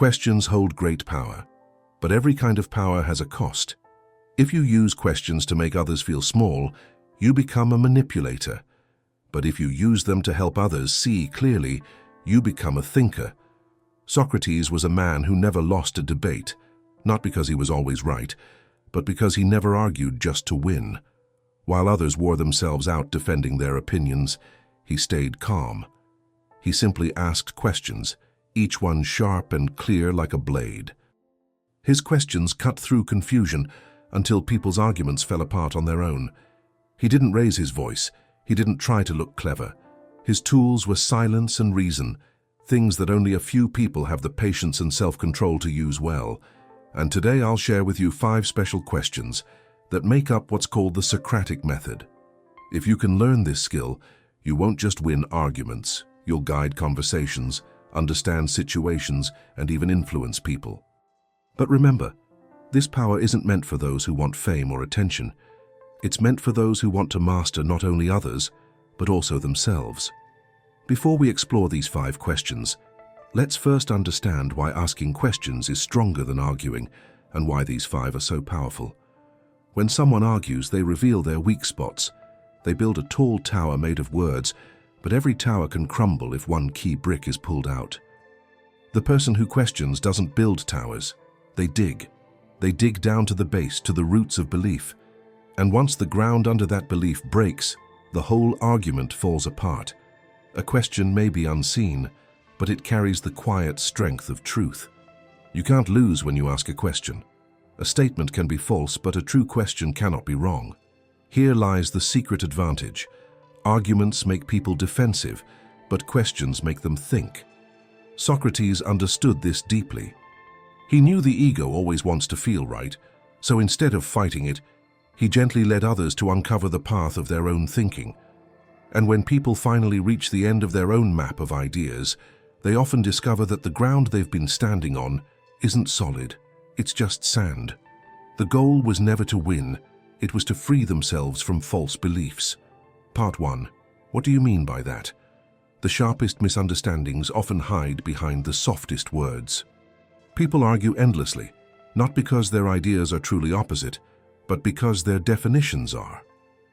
Questions hold great power, but every kind of power has a cost. If you use questions to make others feel small, you become a manipulator. But if you use them to help others see clearly, you become a thinker. Socrates was a man who never lost a debate, not because he was always right, but because he never argued just to win. While others wore themselves out defending their opinions, he stayed calm. He simply asked questions, each one sharp and clear like a blade. His questions cut through confusion until people's arguments fell apart on their own. He didn't raise his voice. He didn't try to look clever. His tools were silence and reason, things that only a few people have the patience and self-control to use well. And today I'll share with you 5 special questions that make up what's called the Socratic method. If you can learn this skill, you won't just win arguments. You'll guide conversations, understand situations, and even influence people. But remember, this power isn't meant for those who want fame or attention. It's meant for those who want to master not only others, but also themselves. Before we explore these 5 questions, let's first understand why asking questions is stronger than arguing and why these 5 are so powerful. When someone argues, they reveal their weak spots. They build a tall tower made of words, but every tower can crumble if one key brick is pulled out. The person who questions doesn't build towers. They dig. They dig down to the base, to the roots of belief. And once the ground under that belief breaks, the whole argument falls apart. A question may be unseen, but it carries the quiet strength of truth. You can't lose when you ask a question. A statement can be false, but a true question cannot be wrong. Here lies the secret advantage. Arguments make people defensive, but questions make them think. Socrates understood this deeply. He knew the ego always wants to feel right, so instead of fighting it, he gently led others to uncover the path of their own thinking. And when people finally reach the end of their own map of ideas, they often discover that the ground they've been standing on isn't solid. It's just sand. The goal was never to win. It was to free themselves from false beliefs. Part 1. What do you mean by that? The sharpest misunderstandings often hide behind the softest words. People argue endlessly, not because their ideas are truly opposite, but because their definitions are.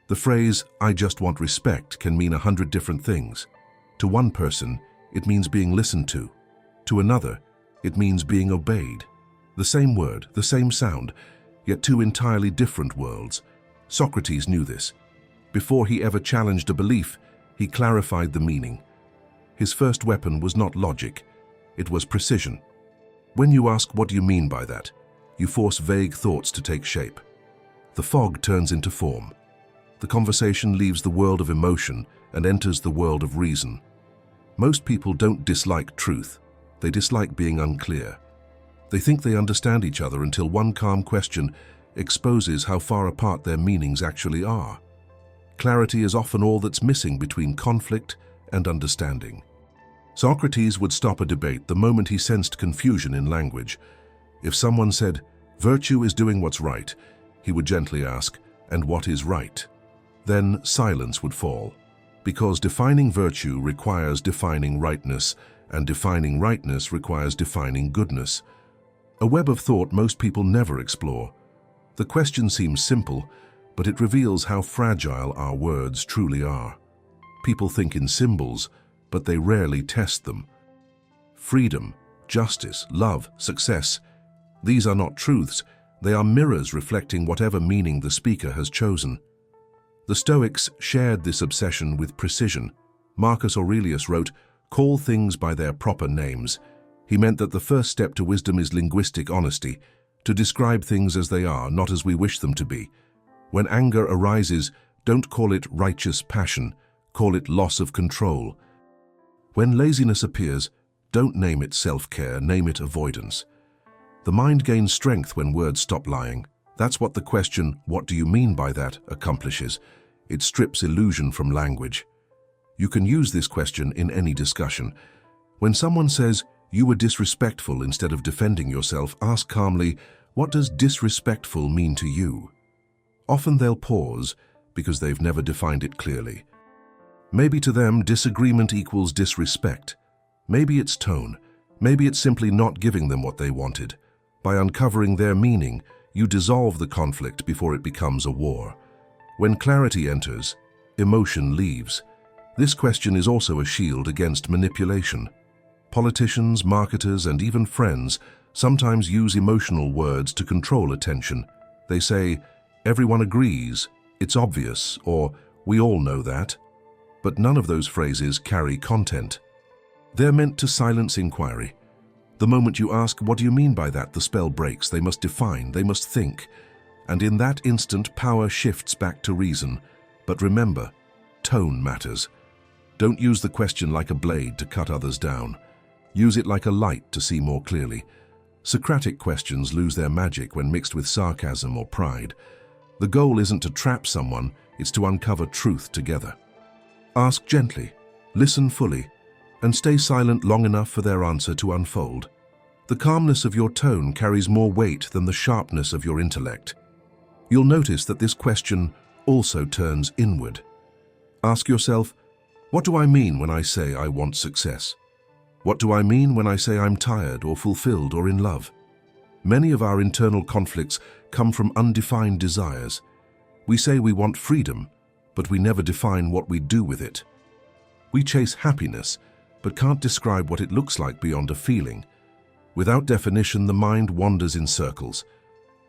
The phrase, "I just want respect," can mean 100 different things. To one person, it means being listened to. To another, it means being obeyed. The same word, the same sound, yet 2 entirely different worlds. Socrates knew this. Before he ever challenged a belief, he clarified the meaning. His first weapon was not logic, it was precision. When you ask, "What do you mean by that?" you force vague thoughts to take shape. The fog turns into form. The conversation leaves the world of emotion and enters the world of reason. Most people don't dislike truth, they dislike being unclear. They think they understand each other until one calm question exposes how far apart their meanings actually are. Clarity is often all that's missing between conflict and understanding. Socrates would stop a debate the moment he sensed confusion in language. If someone said, "Virtue is doing what's right," he would gently ask, "And what is right?" Then silence would fall, because defining virtue requires defining rightness, and defining rightness requires defining goodness. A web of thought most people never explore. The question seems simple, but it reveals how fragile our words truly are. People think in symbols, but they rarely test them. Freedom, justice, love, success, these are not truths, they are mirrors reflecting whatever meaning the speaker has chosen. The Stoics shared this obsession with precision. Marcus Aurelius wrote, "Call things by their proper names." He meant that the first step to wisdom is linguistic honesty, to describe things as they are, not as we wish them to be. When anger arises, don't call it righteous passion, call it loss of control. When laziness appears, don't name it self-care, name it avoidance. The mind gains strength when words stop lying. That's what the question, "What do you mean by that?" accomplishes. It strips illusion from language. You can use this question in any discussion. When someone says, "You were disrespectful," instead of defending yourself, ask calmly, "What does disrespectful mean to you?" Often they'll pause because they've never defined it clearly. Maybe to them, disagreement equals disrespect. Maybe it's tone. Maybe it's simply not giving them what they wanted. By uncovering their meaning, you dissolve the conflict before it becomes a war. When clarity enters, emotion leaves. This question is also a shield against manipulation. Politicians, marketers, and even friends sometimes use emotional words to control attention. They say, "Everyone agrees," "It's obvious," or "We all know that." But none of those phrases carry content. They're meant to silence inquiry. The moment you ask, "What do you mean by that?" the spell breaks. They must define, they must think. And in that instant, power shifts back to reason. But remember, tone matters. Don't use the question like a blade to cut others down. Use it like a light to see more clearly. Socratic questions lose their magic when mixed with sarcasm or pride. The goal isn't to trap someone, it's to uncover truth together. Ask gently, listen fully, and stay silent long enough for their answer to unfold. The calmness of your tone carries more weight than the sharpness of your intellect. You'll notice that this question also turns inward. Ask yourself, what do I mean when I say I want success? What do I mean when I say I'm tired or fulfilled or in love? Many of our internal conflicts come from undefined desires. We say we want freedom, but we never define what we do with it. We chase happiness, but can't describe what it looks like beyond a feeling. Without definition, the mind wanders in circles.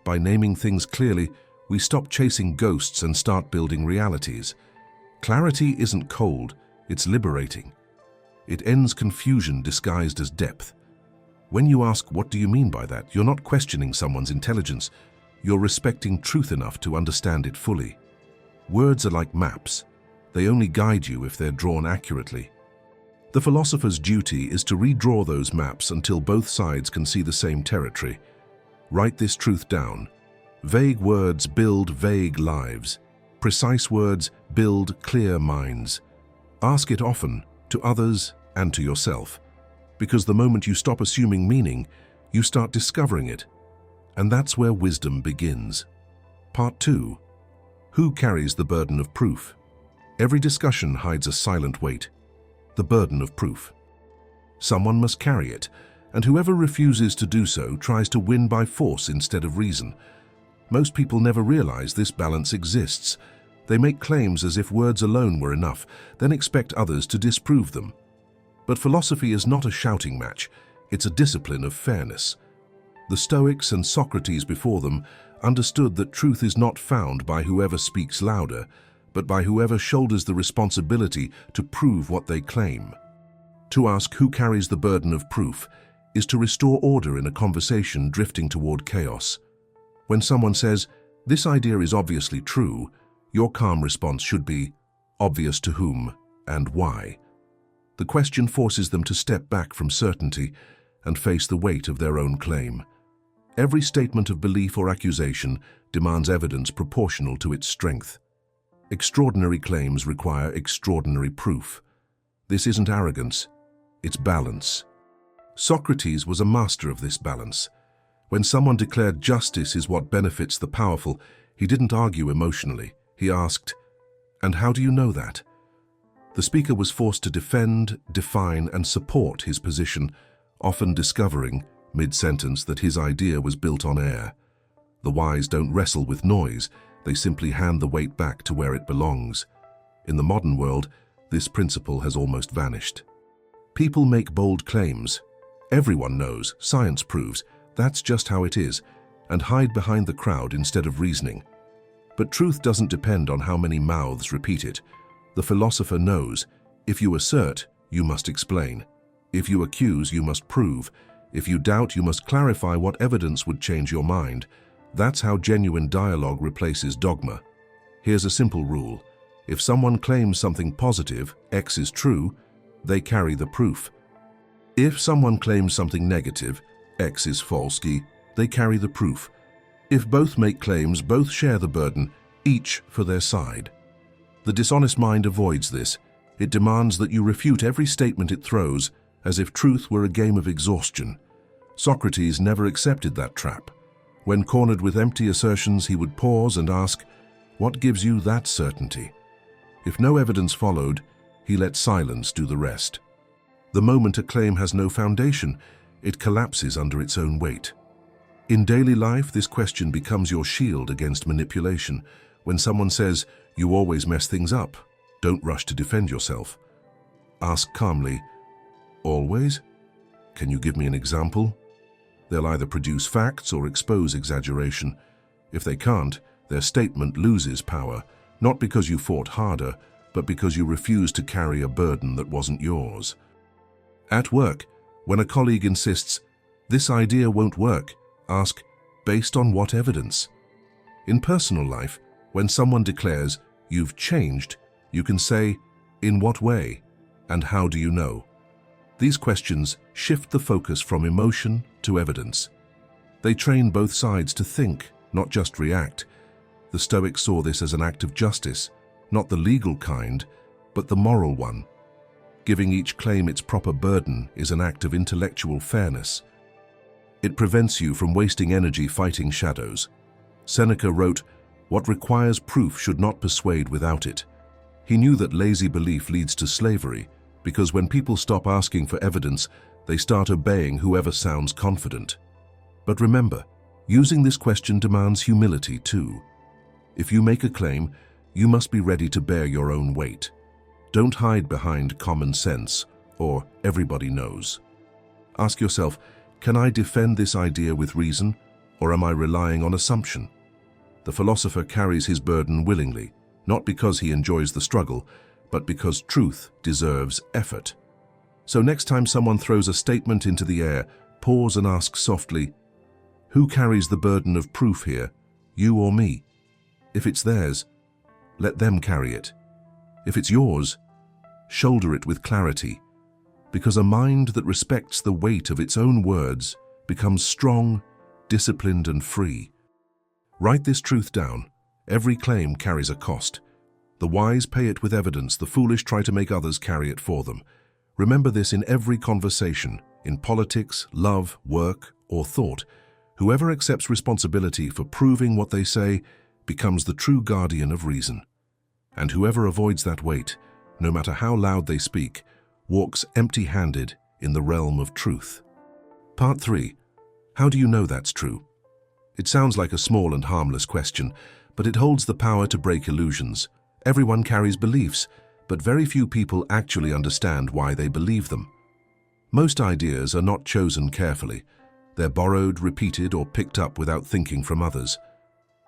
By naming things clearly, we stop chasing ghosts and start building realities. Clarity isn't cold, it's liberating. It ends confusion disguised as depth. When you ask, "What do you mean by that?" you're not questioning someone's intelligence. You're respecting truth enough to understand it fully. Words are like maps. They only guide you if they're drawn accurately. The philosopher's duty is to redraw those maps until both sides can see the same territory. Write this truth down. Vague words build vague lives. Precise words build clear minds. Ask it often, to others and to yourself, because the moment you stop assuming meaning, you start discovering it. And that's where wisdom begins. Part 2. Who carries the burden of proof? Every discussion hides a silent weight. The burden of proof. Someone must carry it, and whoever refuses to do so tries to win by force instead of reason. Most people never realize this balance exists. They make claims as if words alone were enough, then expect others to disprove them. But philosophy is not a shouting match, it's a discipline of fairness. The Stoics and Socrates before them understood that truth is not found by whoever speaks louder, but by whoever shoulders the responsibility to prove what they claim. To ask who carries the burden of proof is to restore order in a conversation drifting toward chaos. When someone says, "This idea is obviously true," your calm response should be, "Obvious to whom and why?" The question forces them to step back from certainty and face the weight of their own claim. Every statement of belief or accusation demands evidence proportional to its strength. Extraordinary claims require extraordinary proof. This isn't arrogance, it's balance. Socrates was a master of this balance. When someone declared justice is what benefits the powerful, he didn't argue emotionally. He asked, "And how do you know that?" The speaker was forced to defend, define, and support his position, often discovering, mid-sentence, that his idea was built on air. The wise don't wrestle with noise, they simply hand the weight back to where it belongs. In the modern world, this principle has almost vanished. People make bold claims. Everyone knows, science proves, that's just how it is, and hide behind the crowd instead of reasoning. But truth doesn't depend on how many mouths repeat it. The philosopher knows, if you assert, you must explain. If you accuse, you must prove. If you doubt, you must clarify what evidence would change your mind. That's how genuine dialogue replaces dogma. Here's a simple rule. If someone claims something positive, X is true, they carry the proof. If someone claims something negative, X is false, they carry the proof. If both make claims, both share the burden, each for their side. The dishonest mind avoids this. It demands that you refute every statement it throws, as if truth were a game of exhaustion. Socrates never accepted that trap. When cornered with empty assertions, he would pause and ask, "What gives you that certainty?" If no evidence followed, he let silence do the rest. The moment a claim has no foundation, it collapses under its own weight. In daily life, this question becomes your shield against manipulation. When someone says, "You always mess things up," don't rush to defend yourself. Ask calmly, "Always? Can you give me an example?" They'll either produce facts or expose exaggeration. If they can't, their statement loses power, not because you fought harder, but because you refused to carry a burden that wasn't yours. At work, when a colleague insists, "This idea won't work," ask, "Based on what evidence?" In personal life, when someone declares, "You've changed," you can say, "In what way? And how do you know?" These questions shift the focus from emotion to evidence. They train both sides to think, not just react. The Stoics saw this as an act of justice, not the legal kind, but the moral one. Giving each claim its proper burden is an act of intellectual fairness. It prevents you from wasting energy fighting shadows. Seneca wrote, "What requires proof should not persuade without it." He knew that lazy belief leads to slavery, because when people stop asking for evidence, they start obeying whoever sounds confident. But remember, using this question demands humility too. If you make a claim, you must be ready to bear your own weight. Don't hide behind common sense or everybody knows. Ask yourself, can I defend this idea with reason, or am I relying on assumption? The philosopher carries his burden willingly, not because he enjoys the struggle, but because truth deserves effort. So next time someone throws a statement into the air, pause and ask softly, who carries the burden of proof here, you or me? If it's theirs, let them carry it. If it's yours, shoulder it with clarity, because a mind that respects the weight of its own words becomes strong, disciplined, and free. Write this truth down. Every claim carries a cost. The wise pay it with evidence, the foolish try to make others carry it for them. Remember this in every conversation, in politics, love, work, or thought. Whoever accepts responsibility for proving what they say becomes the true guardian of reason. And whoever avoids that weight, no matter how loud they speak, walks empty-handed in the realm of truth. Part 3. How do you know that's true? It sounds like a small and harmless question, but it holds the power to break illusions. Everyone carries beliefs, but very few people actually understand why they believe them. Most ideas are not chosen carefully. They're borrowed, repeated, or picked up without thinking from others.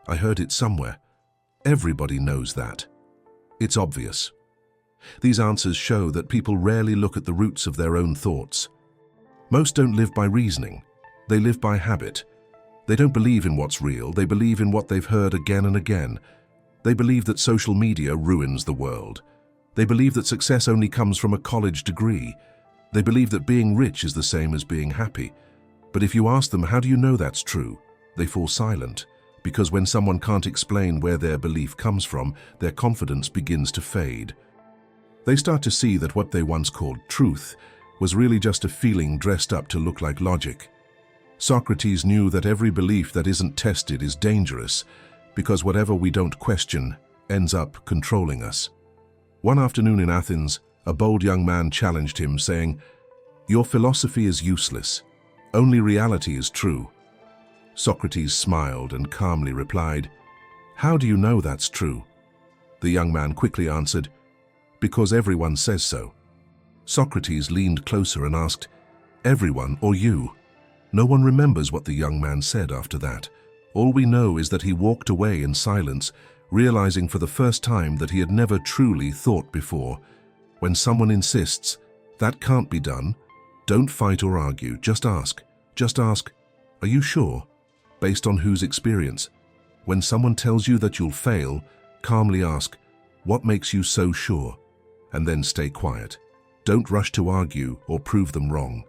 I heard it somewhere. Everybody knows that. It's obvious. These answers show that people rarely look at the roots of their own thoughts. Most don't live by reasoning. They live by habit. They don't believe in what's real. They believe in what they've heard again and again. They believe that social media ruins the world. They believe that success only comes from a college degree. They believe that being rich is the same as being happy. But if you ask them, how do you know that's true? They fall silent, because when someone can't explain where their belief comes from, their confidence begins to fade. They start to see that what they once called truth was really just a feeling dressed up to look like logic. Socrates knew that every belief that isn't tested is dangerous, because whatever we don't question ends up controlling us. One afternoon in Athens, a bold young man challenged him, saying, "Your philosophy is useless. Only reality is true." Socrates smiled and calmly replied, "How do you know that's true?" The young man quickly answered, "Because everyone says so." Socrates leaned closer and asked, "Everyone or you?" No one remembers what the young man said after that. All we know is that he walked away in silence, realizing for the first time that he had never truly thought before. When someone insists, "That can't be done," don't fight or argue, just ask. Just ask, "Are you sure?" Based on whose experience? When someone tells you that you'll fail, calmly ask, "What makes you so sure?" And then stay quiet. Don't rush to argue or prove them wrong.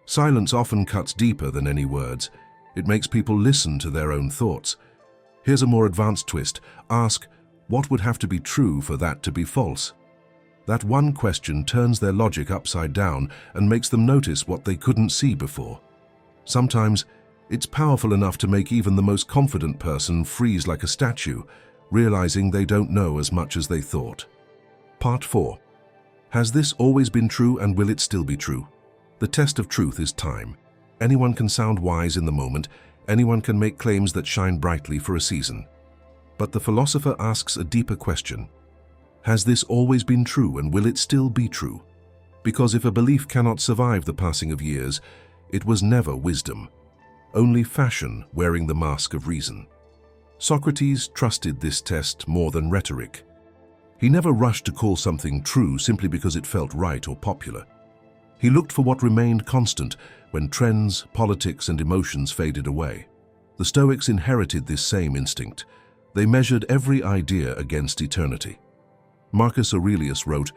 Silence often cuts deeper than any words. It makes people listen to their own thoughts. Here's a more advanced twist. Ask, what would have to be true for that to be false? That one question turns their logic upside down and makes them notice what they couldn't see before. Sometimes, it's powerful enough to make even the most confident person freeze like a statue, realizing they don't know as much as they thought. Part 4. Has this always been true, and will it still be true? The test of truth is time. Anyone can sound wise in the moment, anyone can make claims that shine brightly for a season. But the philosopher asks a deeper question. Has this always been true, and will it still be true? Because if a belief cannot survive the passing of years, it was never wisdom, only fashion wearing the mask of reason. Socrates trusted this test more than rhetoric. He never rushed to call something true simply because it felt right or popular. He looked for what remained constant when trends, politics, and emotions faded away. The Stoics inherited this same instinct. They measured every idea against eternity. Marcus Aurelius wrote,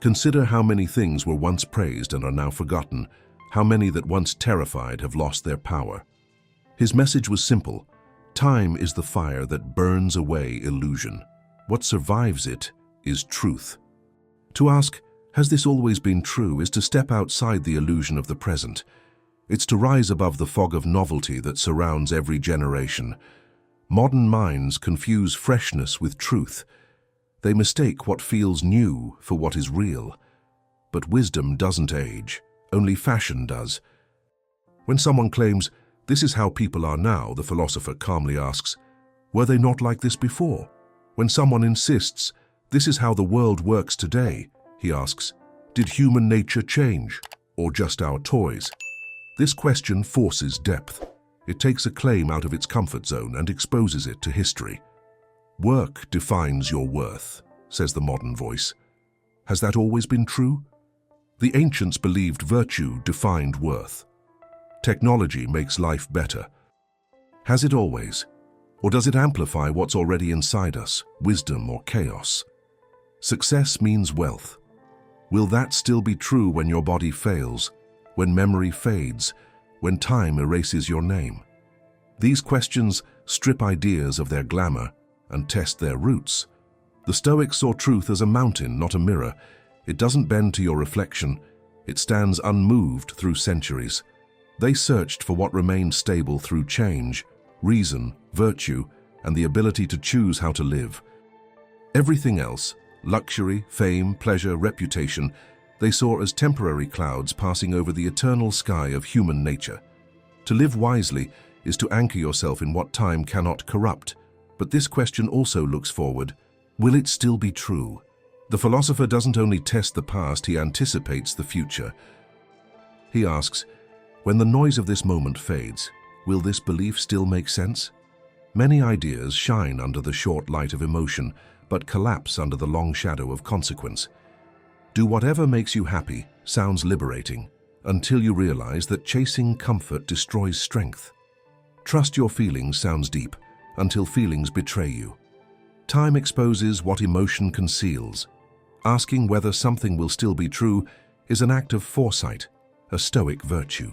"Consider how many things were once praised and are now forgotten, how many that once terrified have lost their power." His message was simple. Time is the fire that burns away illusion. What survives it is truth. To ask, has this always been true, is to step outside the illusion of the present. It's to rise above the fog of novelty that surrounds every generation. Modern minds confuse freshness with truth. They mistake what feels new for what is real. But wisdom doesn't age, only fashion does. When someone claims, "This is how people are now," the philosopher calmly asks, "Were they not like this before?" When someone insists, "This is how the world works today," he asks, "Did human nature change, or just our toys?" This question forces depth. It takes a claim out of its comfort zone and exposes it to history. "Work defines your worth," says the modern voice. Has that always been true? The ancients believed virtue defined worth. Technology makes life better. Has it always? Or does it amplify what's already inside us, wisdom or chaos? Success means wealth. Will that still be true when your body fails, when memory fades, when time erases your name? These questions strip ideas of their glamour and test their roots. The Stoics saw truth as a mountain, not a mirror. It doesn't bend to your reflection. It stands unmoved through centuries. They searched for what remained stable through change, reason, virtue, and the ability to choose how to live. Everything else, luxury, fame, pleasure, reputation, they saw as temporary clouds passing over the eternal sky of human nature. To live wisely is to anchor yourself in what time cannot corrupt. But this question also looks forward. Will it still be true? The philosopher doesn't only test the past, he anticipates the future. He asks, when the noise of this moment fades, will this belief still make sense? Many ideas shine under the short light of emotion, but collapse under the long shadow of consequence. Do whatever makes you happy sounds liberating, until you realize that chasing comfort destroys strength. Trust your feelings sounds deep, until feelings betray you. Time exposes what emotion conceals. Asking whether something will still be true is an act of foresight, a Stoic virtue.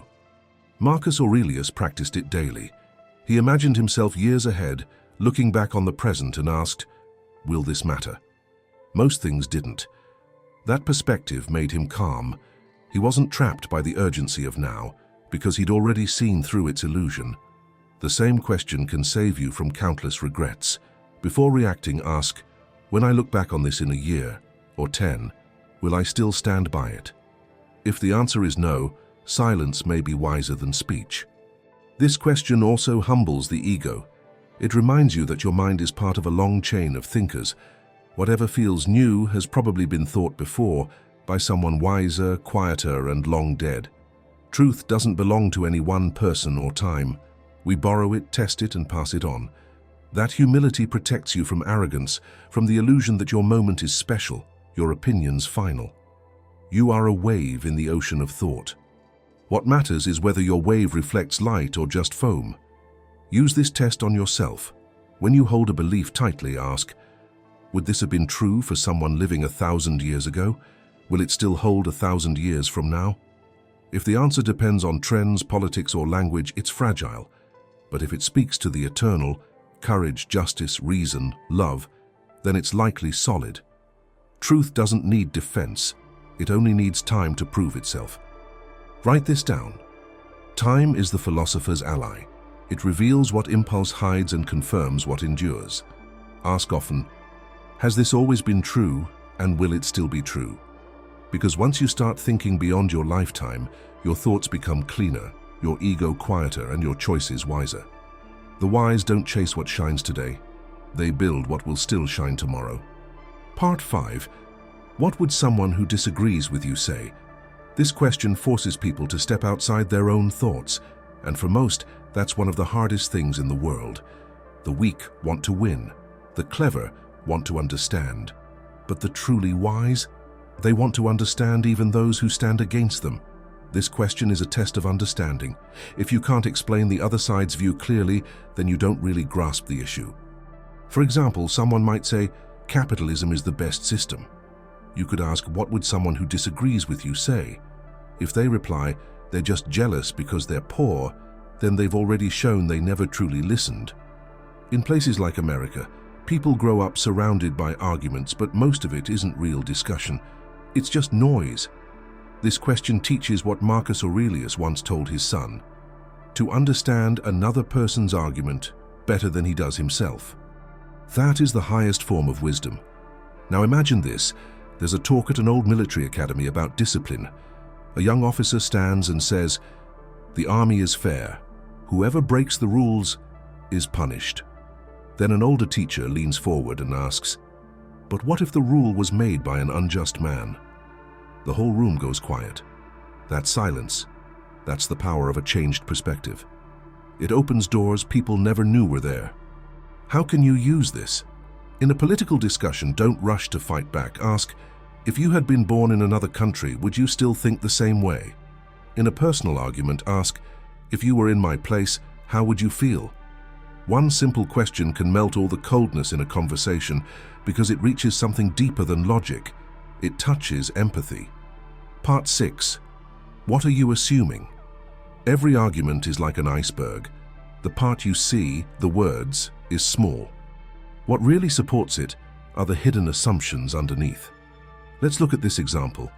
Marcus Aurelius practiced it daily. He imagined himself years ahead, looking back on the present and asked, "Will this matter?" Most things didn't. That perspective made him calm. He wasn't trapped by the urgency of now, because he'd already seen through its illusion. The same question can save you from countless regrets. Before reacting, ask, when I look back on this in a year or 10, will I still stand by it? If the answer is no, silence may be wiser than speech. This question also humbles the ego. It reminds you that your mind is part of a long chain of thinkers. Whatever feels new has probably been thought before by someone wiser, quieter, and long dead. Truth doesn't belong to any one person or time. We borrow it, test it, and pass it on. That humility protects you from arrogance, from the illusion that your moment is special, your opinions final. You are a wave in the ocean of thought. What matters is whether your wave reflects light or just foam. Use this test on yourself. When you hold a belief tightly, ask, would this have been true for someone living 1,000 years ago? Will it still hold 1,000 years from now? If the answer depends on trends, politics, or language, it's fragile. But if it speaks to the eternal, courage, justice, reason, love, then it's likely solid. Truth doesn't need defense. It only needs time to prove itself. Write this down. Time is the philosopher's ally. It reveals what impulse hides and confirms what endures. Ask often, has this always been true, and will it still be true? Because once you start thinking beyond your lifetime, your thoughts become cleaner, your ego quieter, and your choices wiser. The wise don't chase what shines today. They build what will still shine tomorrow. Part 5. What would someone who disagrees with you say? This question forces people to step outside their own thoughts, and for most, that's one of the hardest things in the world. The weak want to win. The clever want to understand. But the truly wise? They want to understand even those who stand against them. This question is a test of understanding. If you can't explain the other side's view clearly, then you don't really grasp the issue. For example, someone might say, capitalism is the best system. You could ask, what would someone who disagrees with you say? If they reply, they're just jealous because they're poor, then they've already shown they never truly listened. In places like America, people grow up surrounded by arguments, but most of it isn't real discussion. It's just noise. This question teaches what Marcus Aurelius once told his son: to understand another person's argument better than he does himself. That is the highest form of wisdom. Now imagine this. There's a talk at an old military academy about discipline. A young officer stands and says, "The army is fair. Whoever breaks the rules is punished." Then an older teacher leans forward and asks, "But what if the rule was made by an unjust man?" The whole room goes quiet. That silence, that's the power of a changed perspective. It opens doors people never knew were there. How can you use this? In a political discussion, don't rush to fight back. Ask, if you had been born in another country, would you still think the same way? In a personal argument, ask, if you were in my place, how would you feel? One simple question can melt all the coldness in a conversation because it reaches something deeper than logic. It touches empathy. Part 6. What are you assuming? Every argument is like an iceberg. The part you see, the words, is small. What really supports it are the hidden assumptions underneath. Let's look at this example.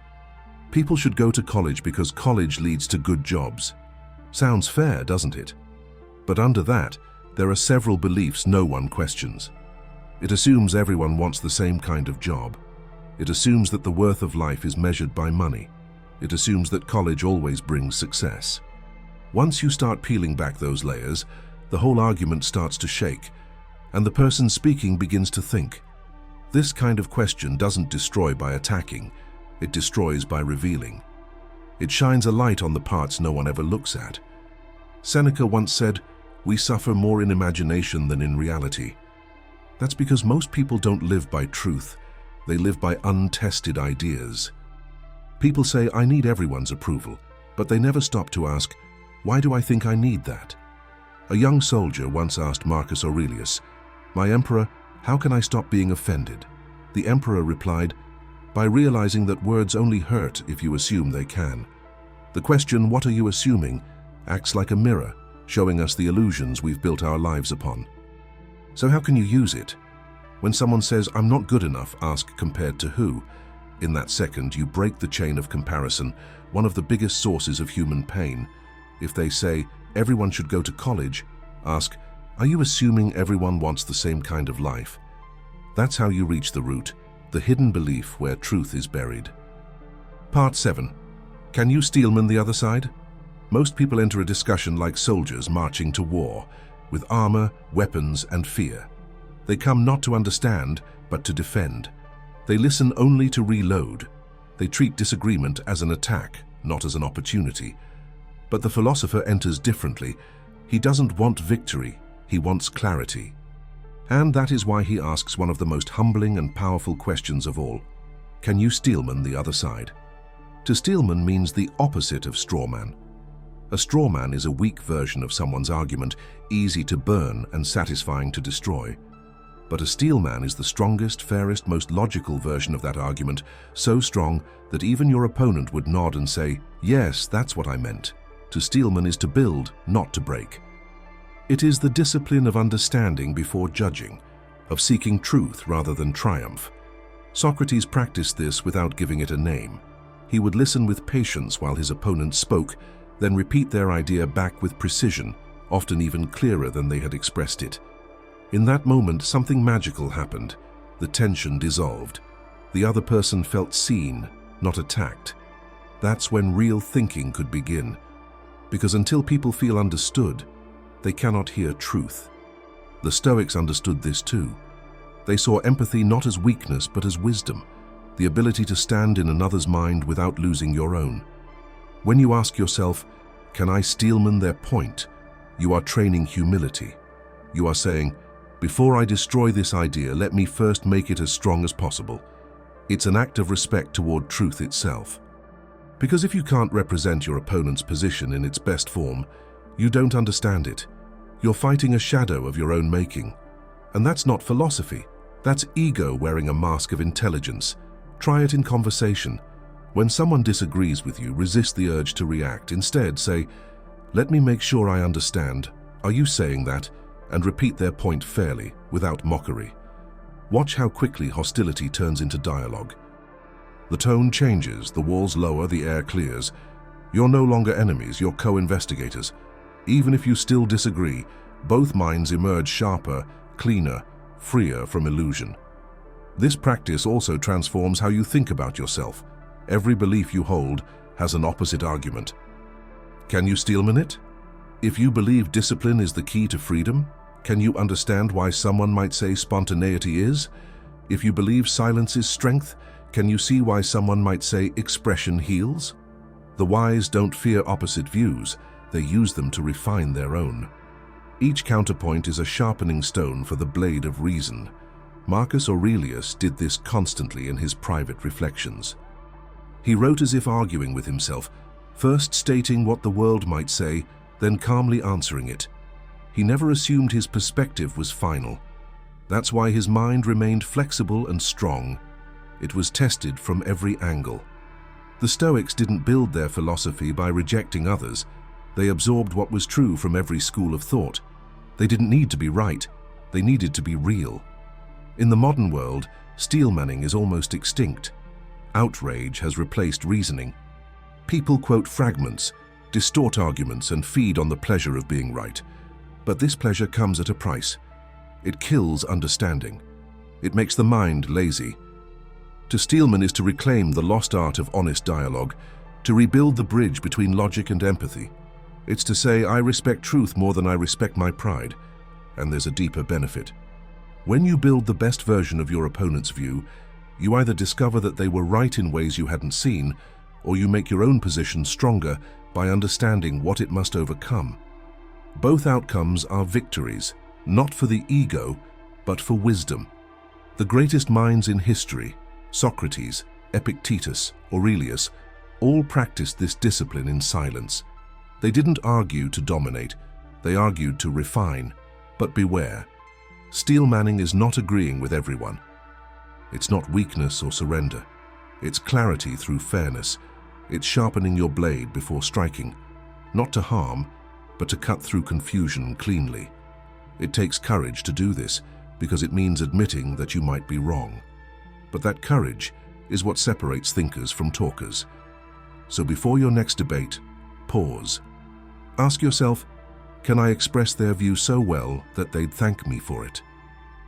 People should go to college because college leads to good jobs. Sounds fair, doesn't it? But under that, there are several beliefs no one questions. It assumes everyone wants the same kind of job. It assumes that the worth of life is measured by money. It assumes that college always brings success. Once you start peeling back those layers, the whole argument starts to shake, and the person speaking begins to think. This kind of question doesn't destroy by attacking, it destroys by revealing. It shines a light on the parts no one ever looks at. Seneca once said, "We suffer more in imagination than in reality." That's because most people don't live by truth, they live by untested ideas. People say, "I need everyone's approval," but they never stop to ask, "Why do I think I need that?" A young soldier once asked Marcus Aurelius, "My emperor, how can I stop being offended?" The emperor replied, "By realizing that words only hurt if you assume they can." The question, "What are you assuming?" acts like a mirror, showing us the illusions we've built our lives upon. So how can you use it? When someone says, "I'm not good enough," ask, "Compared to who?" In that second, you break the chain of comparison, one of the biggest sources of human pain. If they say, "Everyone should go to college," ask, "Are you assuming everyone wants the same kind of life?" That's how you reach the root, the hidden belief where truth is buried. Part 7. Can you steelman the other side? Most people enter a discussion like soldiers marching to war, with armor, weapons, and fear. They come not to understand, but to defend. They listen only to reload. They treat disagreement as an attack, not as an opportunity. But the philosopher enters differently. He doesn't want victory, he wants clarity. And that is why he asks one of the most humbling and powerful questions of all. Can you steelman the other side? To steelman means the opposite of strawman. A strawman is a weak version of someone's argument, easy to burn and satisfying to destroy. But a steelman is the strongest, fairest, most logical version of that argument, so strong that even your opponent would nod and say, "Yes, that's what I meant." To steelman is to build, not to break. It is the discipline of understanding before judging, of seeking truth rather than triumph. Socrates practiced this without giving it a name. He would listen with patience while his opponent spoke, then repeat their idea back with precision, often even clearer than they had expressed it. In that moment, something magical happened. The tension dissolved. The other person felt seen, not attacked. That's when real thinking could begin. because until people feel understood, they cannot hear truth. The Stoics understood this too. They saw empathy not as weakness but as wisdom, the ability to stand in another's mind without losing your own. When you ask yourself, can I steelman their point? You are training humility. You are saying, before I destroy this idea, let me first make it as strong as possible. It's an act of respect toward truth itself. Because if you can't represent your opponent's position in its best form, you don't understand it. You're fighting a shadow of your own making. And that's not philosophy. That's ego wearing a mask of intelligence. Try it in conversation. When someone disagrees with you, resist the urge to react. Instead, say, let me make sure I understand. Are you saying that? And repeat their point fairly, without mockery. Watch how quickly hostility turns into dialogue. The tone changes, the walls lower, the air clears. You're no longer enemies, you're co-investigators. Even if you still disagree, both minds emerge sharper, cleaner, freer from illusion. This practice also transforms how you think about yourself. Every belief you hold has an opposite argument. Can you steelman it? If you believe discipline is the key to freedom, can you understand why someone might say spontaneity is? If you believe silence is strength, can you see why someone might say expression heals? The wise don't fear opposite views, they use them to refine their own. Each counterpoint is a sharpening stone for the blade of reason. Marcus Aurelius did this constantly in his private reflections. He wrote as if arguing with himself, first stating what the world might say, then calmly answering it. He never assumed his perspective was final. That's why his mind remained flexible and strong. It was tested from every angle. The Stoics didn't build their philosophy by rejecting others. They absorbed what was true from every school of thought. They didn't need to be right. They needed to be real. In the modern world, steelmanning is almost extinct. Outrage has replaced reasoning. People quote fragments, distort arguments, and feed on the pleasure of being right. But this pleasure comes at a price. It kills understanding. It makes the mind lazy. To steelman is to reclaim the lost art of honest dialogue, to rebuild the bridge between logic and empathy. It's to say, I respect truth more than I respect my pride, and there's a deeper benefit. When you build the best version of your opponent's view, you either discover that they were right in ways you hadn't seen, or you make your own position stronger by understanding what it must overcome. Both outcomes are victories, not for the ego, but for wisdom. The greatest minds in history, Socrates, Epictetus, Aurelius, all practiced this discipline in silence. They didn't argue to dominate, they argued to refine. But beware, steelmanning is not agreeing with everyone. It's not weakness or surrender. It's clarity through fairness. It's sharpening your blade before striking, not to harm, but to cut through confusion cleanly. It takes courage to do this, because it means admitting that you might be wrong. But that courage is what separates thinkers from talkers. So before your next debate, pause. Ask yourself, can I express their view so well that they'd thank me for it?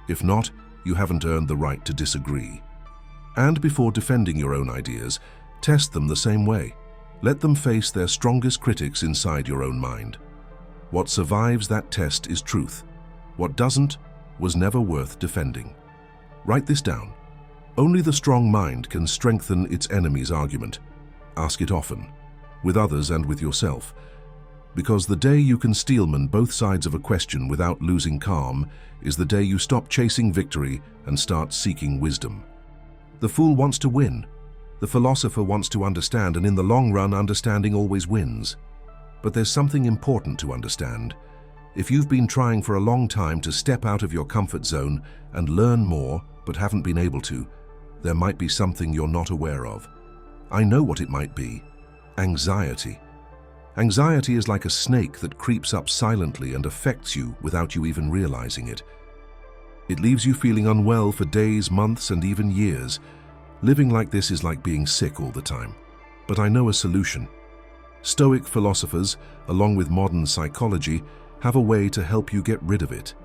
If not, you haven't earned the right to disagree. And before defending your own ideas, test them the same way. Let them face their strongest critics inside your own mind. What survives that test is truth. What doesn't was never worth defending. Write this down. Only the strong mind can strengthen its enemy's argument. Ask it often, with others and with yourself. Because the day you can steelman both sides of a question without losing calm is the day you stop chasing victory and start seeking wisdom. The fool wants to win. The philosopher wants to understand, and in the long run, understanding always wins. But there's something important to understand. If you've been trying for a long time to step out of your comfort zone and learn more, but haven't been able to, there might be something you're not aware of. I know what it might be. Anxiety. Anxiety is like a snake that creeps up silently and affects you without you even realizing it. It leaves you feeling unwell for days, months, and even years. Living like this is like being sick all the time. But I know a solution. Stoic philosophers, along with modern psychology, have a way to help you get rid of it.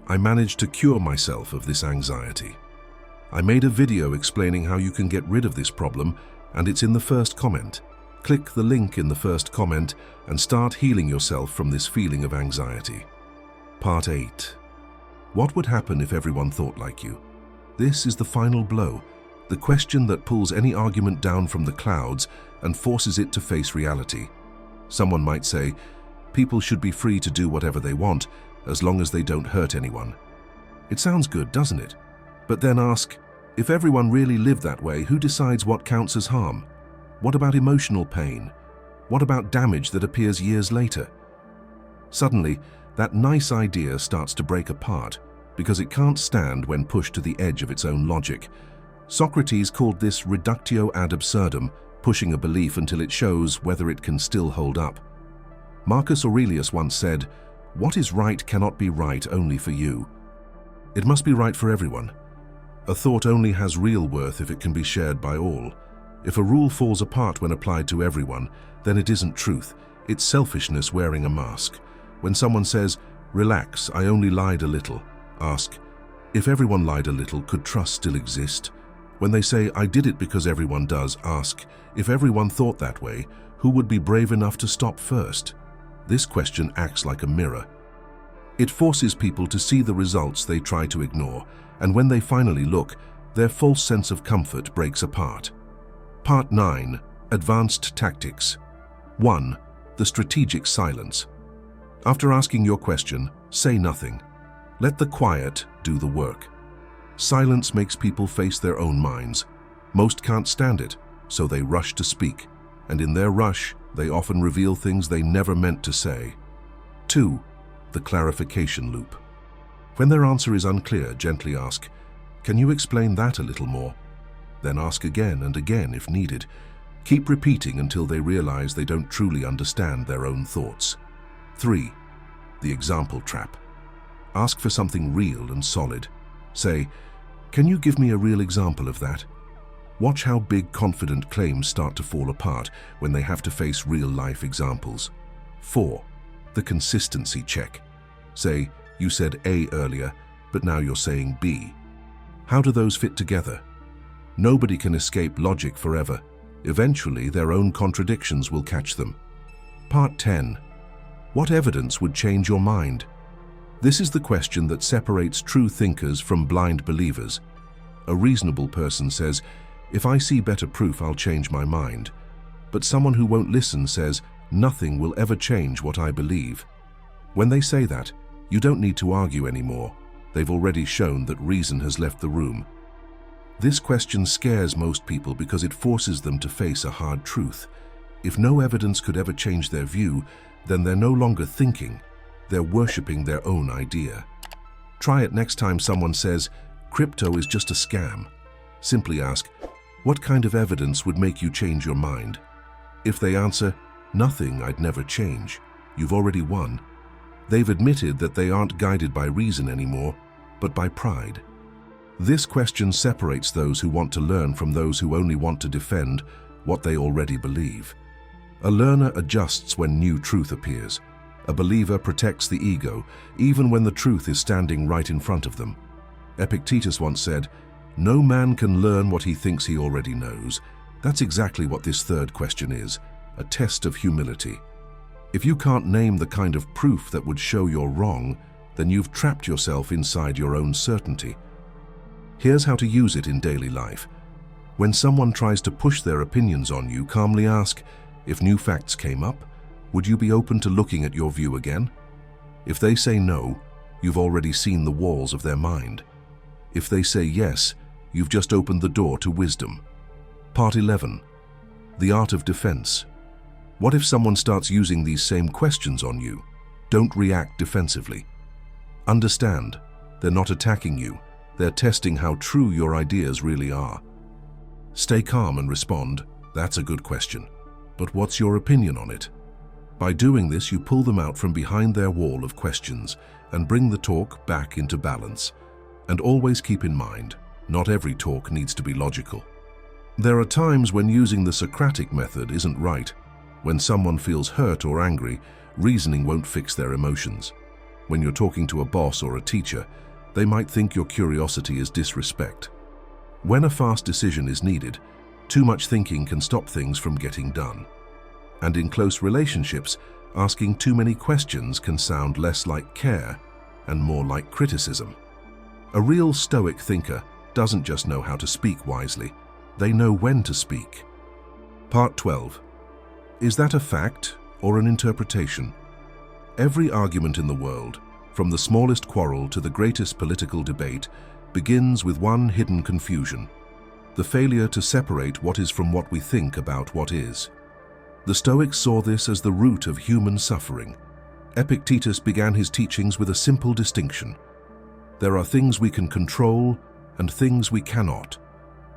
I managed to cure myself of this anxiety. I made a video explaining how you can get rid of this problem, and it's in the first comment. Click the link in the first comment and start healing yourself from this feeling of anxiety. Part 8. What would happen if everyone thought like you? This is the final blow, the question that pulls any argument down from the clouds and forces it to face reality. Someone might say, people should be free to do whatever they want, as long as they don't hurt anyone. It sounds good, doesn't it? But then ask, if everyone really lived that way, who decides what counts as harm? What about emotional pain? What about damage that appears years later? Suddenly, that nice idea starts to break apart because it can't stand when pushed to the edge of its own logic. Socrates called this reductio ad absurdum, pushing a belief until it shows whether it can still hold up. Marcus Aurelius once said, "What is right cannot be right only for you. It must be right for everyone. A thought only has real worth if it can be shared by all. If a rule falls apart when applied to everyone, then it isn't truth, it's selfishness wearing a mask. When someone says, 'Relax, I only lied a little,' ask, if everyone lied a little, could trust still exist? When they say, 'I did it because everyone does,' ask, if everyone thought that way, who would be brave enough to stop first? This question acts like a mirror. It forces people to see the results they try to ignore, and when they finally look, their false sense of comfort breaks apart. Part 9. Advanced Tactics. 1. The strategic silence. After asking your question, say nothing. Let the quiet do the work. Silence makes people face their own minds. Most can't stand it, so they rush to speak, and in their rush, they often reveal things they never meant to say. 2. The clarification loop. When their answer is unclear, gently ask, "Can you explain that a little more?" Then ask again and again if needed. Keep repeating until they realize they don't truly understand their own thoughts. 3. The example trap. Ask for something real and solid. Say, "Can you give me a real example of that?" Watch how big, confident claims start to fall apart when they have to face real-life examples. 4. The consistency check. Say, "You said A earlier, but now you're saying B. How do those fit together?" Nobody can escape logic forever. Eventually, their own contradictions will catch them. Part 10. What evidence would change your mind? This is the question that separates true thinkers from blind believers. A reasonable person says, "If I see better proof, I'll change my mind." But someone who won't listen says, "Nothing will ever change what I believe." When they say that, you don't need to argue anymore. They've already shown that reason has left the room. This question scares most people because it forces them to face a hard truth. If no evidence could ever change their view, then they're no longer thinking. They're worshipping their own idea. Try it next time someone says, "Crypto is just a scam." Simply ask, "What kind of evidence would make you change your mind?" If they answer, "Nothing, I'd never change," you've already won. They've admitted that they aren't guided by reason anymore, but by pride. This question separates those who want to learn from those who only want to defend what they already believe. A learner adjusts when new truth appears. A believer protects the ego, even when the truth is standing right in front of them. Epictetus once said, "No man can learn what he thinks he already knows." That's exactly what this third question is, a test of humility. If you can't name the kind of proof that would show you're wrong, then you've trapped yourself inside your own certainty. Here's how to use it in daily life. When someone tries to push their opinions on you, calmly ask, "If new facts came up, would you be open to looking at your view again?" If they say no, you've already seen the walls of their mind. If they say yes, you've just opened the door to wisdom. Part 11. The art of defense. What if someone starts using these same questions on you? Don't react defensively. Understand, they're not attacking you. They're testing how true your ideas really are. Stay calm and respond, "That's a good question, but what's your opinion on it?" By doing this, you pull them out from behind their wall of questions and bring the talk back into balance. And always keep in mind, not every talk needs to be logical. There are times when using the Socratic method isn't right. When someone feels hurt or angry, reasoning won't fix their emotions. When you're talking to a boss or a teacher, they might think your curiosity is disrespect. When a fast decision is needed, too much thinking can stop things from getting done. And in close relationships, asking too many questions can sound less like care and more like criticism. A real Stoic thinker doesn't just know how to speak wisely, they know when to speak. Part 12. Is that a fact or an interpretation? Every argument in the world, from the smallest quarrel to the greatest political debate, begins with one hidden confusion: the failure to separate what is from what we think about what is. The Stoics saw this as the root of human suffering. Epictetus began his teachings with a simple distinction. There are things we can control and things we cannot.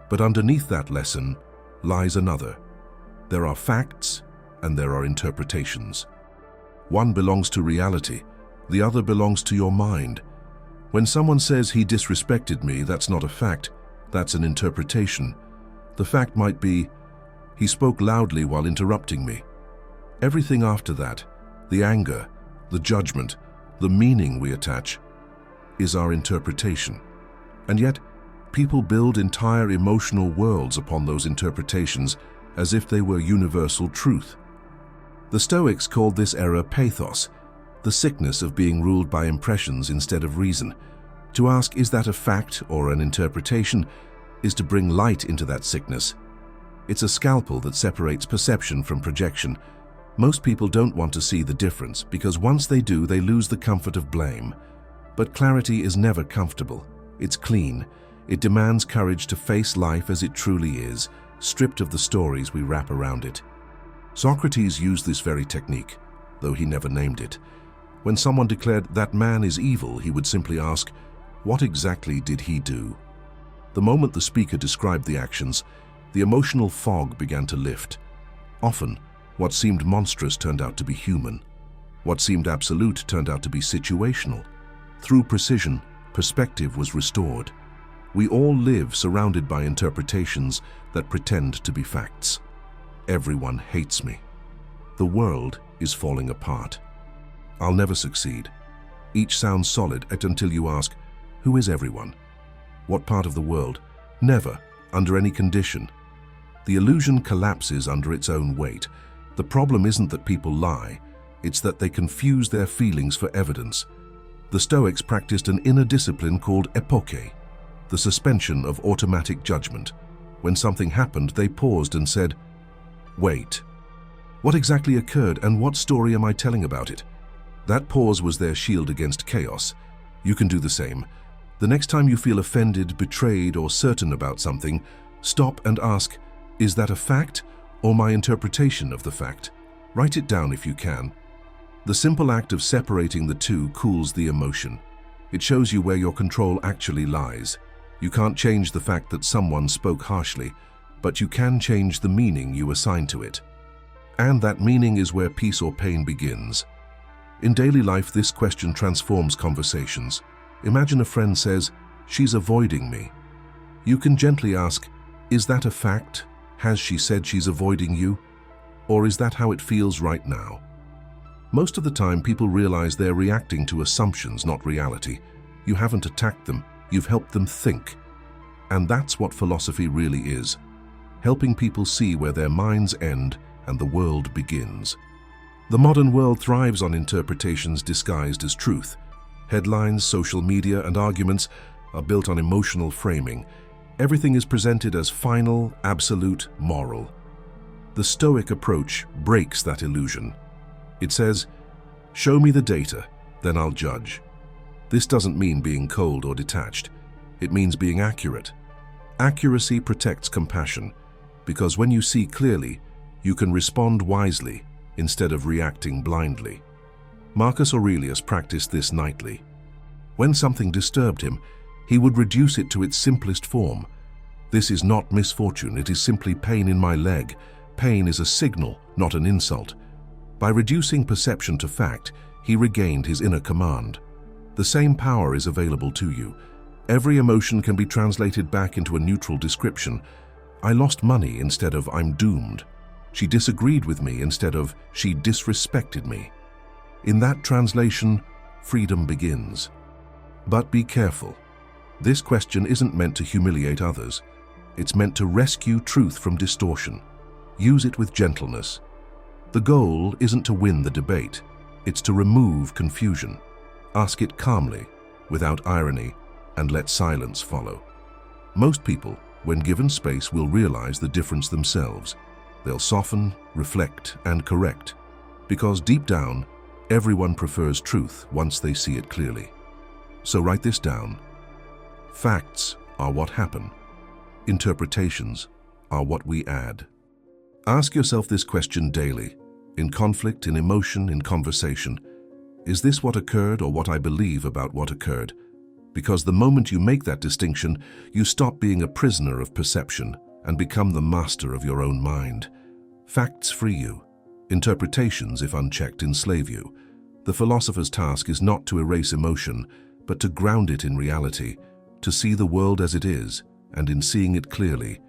But underneath that lesson lies another. There are facts and there are interpretations. One belongs to reality, the other belongs to your mind. When someone says he disrespected me, that's not a fact, that's an interpretation. The fact might be, he spoke loudly while interrupting me. Everything after that, the anger, the judgment, the meaning we attach, is our interpretation. And yet, people build entire emotional worlds upon those interpretations as if they were universal truth. The Stoics called this error pathos, the sickness of being ruled by impressions instead of reason. To ask, is that a fact or an interpretation, is to bring light into that sickness. It's a scalpel that separates perception from projection. Most people don't want to see the difference because once they do, they lose the comfort of blame. But clarity is never comfortable. It's clean. It demands courage to face life as it truly is, stripped of the stories we wrap around it. Socrates used this very technique, though he never named it. When someone declared that man is evil, he would simply ask, what exactly did he do? The moment the speaker described the actions, the emotional fog began to lift. Often, what seemed monstrous turned out to be human. What seemed absolute turned out to be situational. Through precision, perspective was restored. We all live surrounded by interpretations that pretend to be facts. Everyone hates me. The world is falling apart. I'll never succeed. Each sounds solid until you ask, who is everyone? What part of the world? Never, under any condition. The illusion collapses under its own weight. The problem isn't that people lie, it's that they confuse their feelings for evidence. The Stoics practiced an inner discipline called epoche, the suspension of automatic judgment. When something happened, they paused and said, wait, what exactly occurred and what story am I telling about it? That pause was their shield against chaos. You can do the same. The next time you feel offended, betrayed, or certain about something, stop and ask, is that a fact or my interpretation of the fact? Write it down if you can. The simple act of separating the two cools the emotion. It shows you where your control actually lies. You can't change the fact that someone spoke harshly, but you can change the meaning you assign to it. And that meaning is where peace or pain begins. In daily life, this question transforms conversations. Imagine a friend says, she's avoiding me. You can gently ask, is that a fact? Has she said she's avoiding you? Or is that how it feels right now? Most of the time, people realize they're reacting to assumptions, not reality. You haven't attacked them, you've helped them think. And that's what philosophy really is, helping people see where their minds end and the world begins. The modern world thrives on interpretations disguised as truth. Headlines, social media, and arguments are built on emotional framing. Everything is presented as final, absolute, moral. The Stoic approach breaks that illusion. It says, show me the data, then I'll judge. This doesn't mean being cold or detached. It means being accurate. Accuracy protects compassion, because when you see clearly, you can respond wisely instead of reacting blindly. Marcus Aurelius practiced this nightly. When something disturbed him, he would reduce it to its simplest form. This is not misfortune, it is simply pain in my leg. Pain is a signal, not an insult. By reducing perception to fact, he regained his inner command. The same power is available to you. Every emotion can be translated back into a neutral description. I lost money instead of I'm doomed. She disagreed with me instead of she disrespected me. In that translation, freedom begins. But be careful. This question isn't meant to humiliate others. It's meant to rescue truth from distortion. Use it with gentleness. The goal isn't to win the debate, it's to remove confusion. Ask it calmly, without irony, and let silence follow. Most people, when given space, will realize the difference themselves. They'll soften, reflect, and correct, because deep down, everyone prefers truth once they see it clearly. So write this down. Facts are what happen. Interpretations are what we add. Ask yourself this question daily, in conflict, in emotion, in conversation. Is this what occurred or what I believe about what occurred? Because the moment you make that distinction, you stop being a prisoner of perception and become the master of your own mind. Facts free you. Interpretations, if unchecked, enslave you. The philosopher's task is not to erase emotion, but to ground it in reality, to see the world as it is, and in seeing it clearly,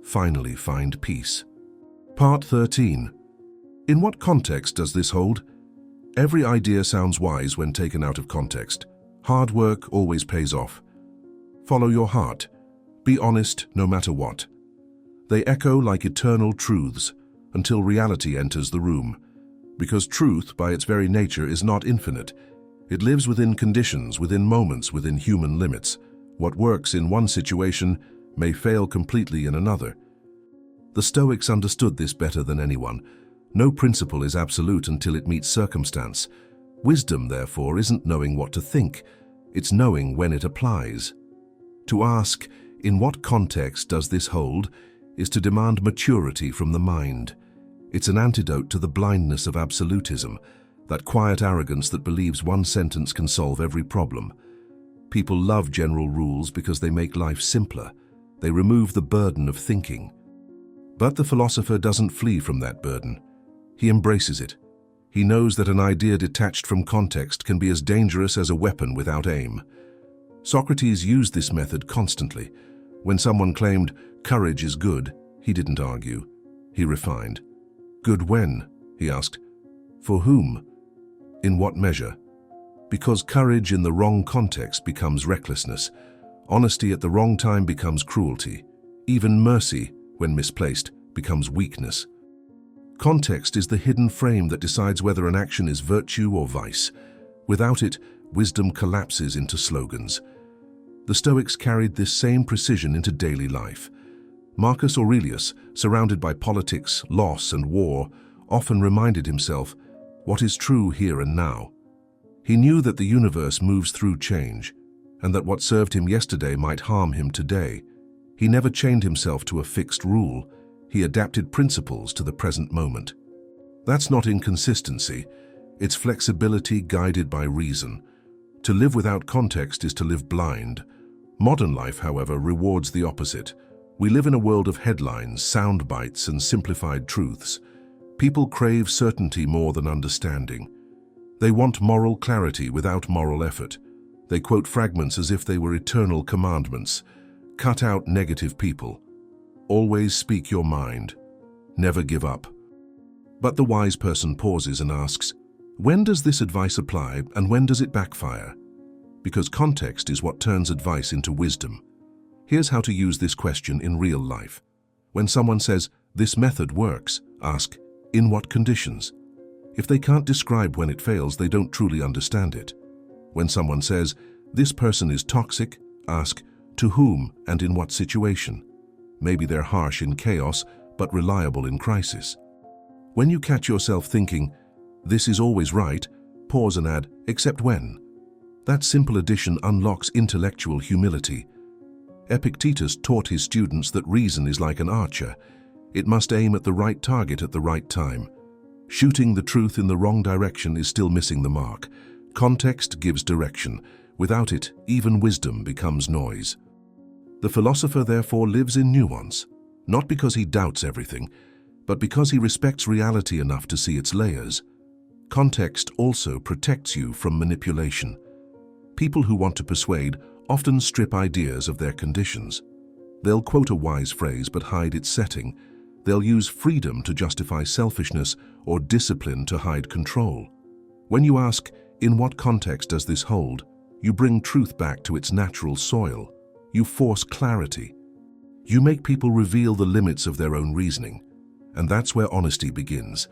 finally find peace. Part 13. In what context does this hold? Every idea sounds wise when taken out of context. Hard work always pays off. Follow your heart. Be honest no matter what. They echo like eternal truths until reality enters the room. Because truth, by its very nature, is not infinite. It lives within conditions, within moments, within human limits. What works in one situation may fail completely in another. The Stoics understood this better than anyone. No principle is absolute until it meets circumstance. Wisdom, therefore, isn't knowing what to think. It's knowing when it applies. To ask, in what context does this hold, is to demand maturity from the mind. It's an antidote to the blindness of absolutism, that quiet arrogance that believes one sentence can solve every problem. People love general rules because they make life simpler. They remove the burden of thinking. But the philosopher doesn't flee from that burden. He embraces it. He knows that an idea detached from context can be as dangerous as a weapon without aim. Socrates used this method constantly. When someone claimed, "Courage is good," he didn't argue. He refined. "Good when?" he asked. "For whom? In what measure?" Because courage in the wrong context becomes recklessness. Honesty at the wrong time becomes cruelty. Even mercy, when misplaced, becomes weakness. Context is the hidden frame that decides whether an action is virtue or vice. Without it, wisdom collapses into slogans. The Stoics carried this same precision into daily life. Marcus Aurelius, surrounded by politics, loss, and war, often reminded himself, what is true here and now? He knew that the universe moves through change, and that what served him yesterday might harm him today. He never chained himself to a fixed rule. He adapted principles to the present moment. That's not inconsistency. It's flexibility guided by reason. To live without context is to live blind. Modern life, however, rewards the opposite. We live in a world of headlines, sound bites, and simplified truths. People crave certainty more than understanding. They want moral clarity without moral effort. They quote fragments as if they were eternal commandments. Cut out negative people. Always speak your mind. Never give up. But the wise person pauses and asks, when does this advice apply and when does it backfire? Because context is what turns advice into wisdom. Here's how to use this question in real life. When someone says, this method works, ask, in what conditions? If they can't describe when it fails, they don't truly understand it. When someone says, this person is toxic, ask, to whom and in what situation? Maybe they're harsh in chaos, but reliable in crisis. When you catch yourself thinking, this is always right, pause and add, except when. That simple addition unlocks intellectual humility. Epictetus taught his students that reason is like an archer. It must aim at the right target at the right time. Shooting the truth in the wrong direction is still missing the mark. Context gives direction. Without it, even wisdom becomes noise. The philosopher therefore lives in nuance, not because he doubts everything, but because he respects reality enough to see its layers. Context also protects you from manipulation. People who want to persuade often strip ideas of their conditions. They'll quote a wise phrase but hide its setting. They'll use freedom to justify selfishness or discipline to hide control. When you ask, in what context does this hold, you bring truth back to its natural soil. You force clarity. You make people reveal the limits of their own reasoning. And that's where honesty begins.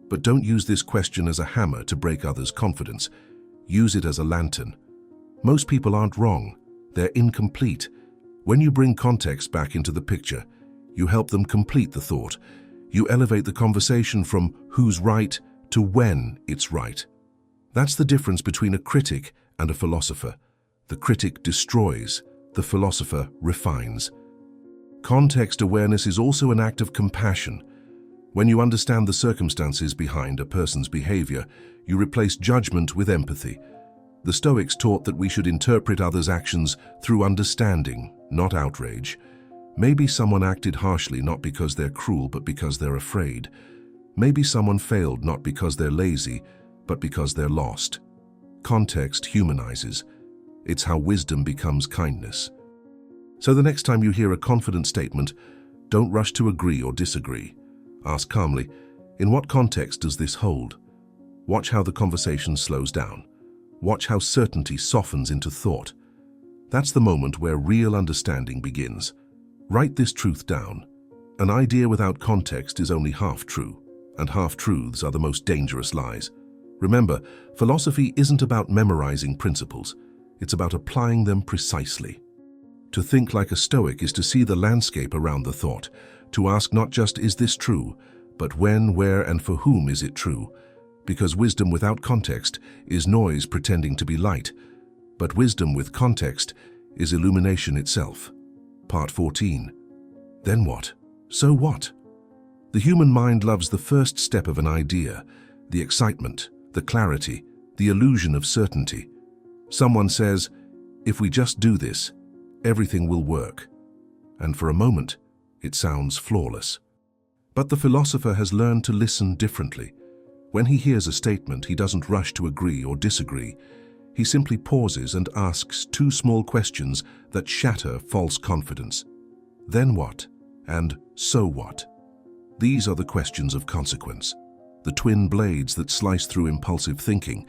But don't use this question as a hammer to break others' confidence. Use it as a lantern. Most people aren't wrong. They're incomplete. When you bring context back into the picture, you help them complete the thought. You elevate the conversation from who's right to when it's right. That's the difference between a critic and a philosopher. The critic destroys, the philosopher refines. Context awareness is also an act of compassion. When you understand the circumstances behind a person's behavior, you replace judgment with empathy. The Stoics taught that we should interpret others' actions through understanding, not outrage. Maybe someone acted harshly not because they're cruel, but because they're afraid. Maybe someone failed not because they're lazy, but because they're lost. Context humanizes. It's how wisdom becomes kindness. So the next time you hear a confident statement, don't rush to agree or disagree. Ask calmly, in what context does this hold? Watch how the conversation slows down. Watch how certainty softens into thought. That's the moment where real understanding begins. Write this truth down. An idea without context is only half true, and half-truths are the most dangerous lies. Remember, philosophy isn't about memorizing principles. It's about applying them precisely. To think like a Stoic is to see the landscape around the thought, to ask not just is this true, but when, where, and for whom is it true? Because wisdom without context is noise pretending to be light, but wisdom with context is illumination itself. Part 14. Then what? So what? The human mind loves the first step of an idea, the excitement, the clarity, the illusion of certainty. Someone says, if we just do this, everything will work. And for a moment, it sounds flawless. But the philosopher has learned to listen differently. When he hears a statement, he doesn't rush to agree or disagree. He simply pauses and asks two small questions that shatter false confidence. Then what? And so what? These are the questions of consequence. The twin blades that slice through impulsive thinking.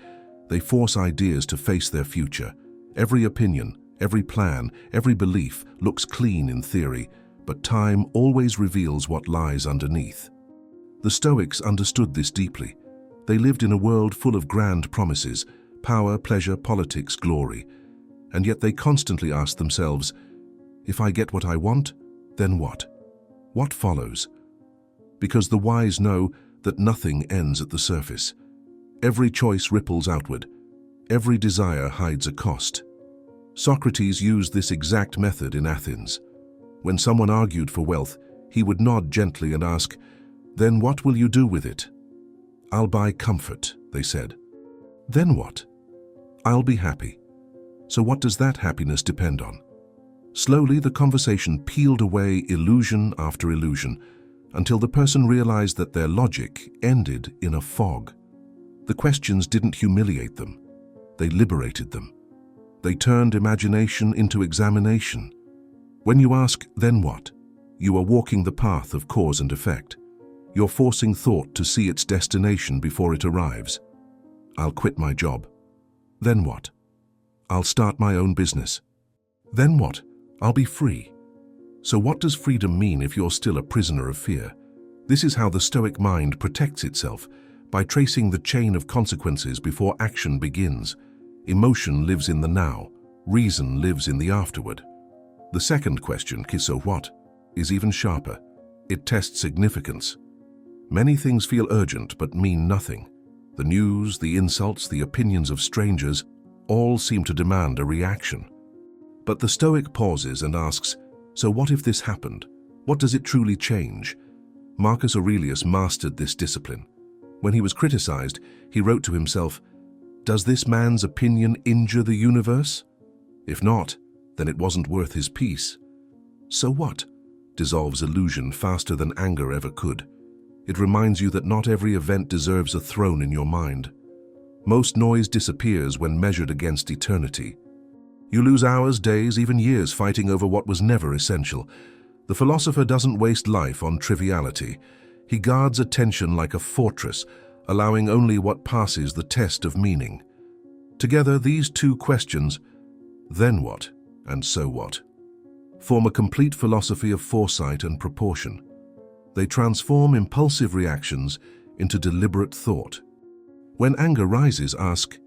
They force ideas to face their future. Every opinion, every plan, every belief looks clean in theory, but time always reveals what lies underneath. The Stoics understood this deeply. They lived in a world full of grand promises, power, pleasure, politics, glory. And yet they constantly asked themselves, if I get what I want, then what? What follows? Because the wise know that nothing ends at the surface. Every choice ripples outward. Every desire hides a cost. Socrates used this exact method in Athens. When someone argued for wealth, he would nod gently and ask, then what will you do with it? I'll buy comfort, they said. Then what? I'll be happy. So what does that happiness depend on? Slowly, the conversation peeled away illusion after illusion, until the person realized that their logic ended in a fog. The questions didn't humiliate them. They liberated them. They turned imagination into examination. When you ask, then what? You are walking the path of cause and effect. You're forcing thought to see its destination before it arrives. I'll quit my job. Then what? I'll start my own business. Then what? I'll be free. So what does freedom mean if you're still a prisoner of fear? This is how the Stoic mind protects itself, by tracing the chain of consequences before action begins. Emotion lives in the now, reason lives in the afterward. The second question, so what, is even sharper. It tests significance. Many things feel urgent but mean nothing. The news, the insults, the opinions of strangers, all seem to demand a reaction. But the Stoic pauses and asks, so what if this happened? What does it truly change? Marcus Aurelius mastered this discipline. When he was criticized, he wrote to himself, does this man's opinion injure the universe? If not, then it wasn't worth his peace. So what? Dissolves illusion faster than anger ever could. It reminds you that not every event deserves a throne in your mind. Most noise disappears when measured against eternity. You lose hours, days, even years fighting over what was never essential. The philosopher doesn't waste life on triviality. He guards attention like a fortress, allowing only what passes the test of meaning. Together, these two questions, then what and so what, form a complete philosophy of foresight and proportion. They transform impulsive reactions into deliberate thought. When anger rises, ask,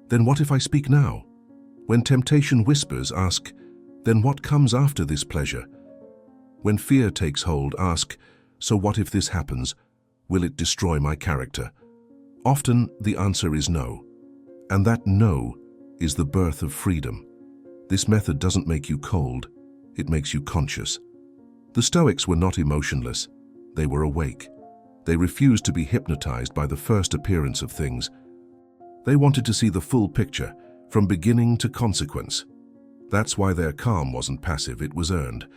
then what if I speak now? When temptation whispers, ask, then what comes after this pleasure? When fear takes hold, ask, so what if this happens? Will it destroy my character? Often the answer is no. And that no is the birth of freedom. This method doesn't make you cold, it makes you conscious. The Stoics were not emotionless, they were awake. They refused to be hypnotized by the first appearance of things. They wanted to see the full picture, from beginning to consequence. That's why their calm wasn't passive, it was earned.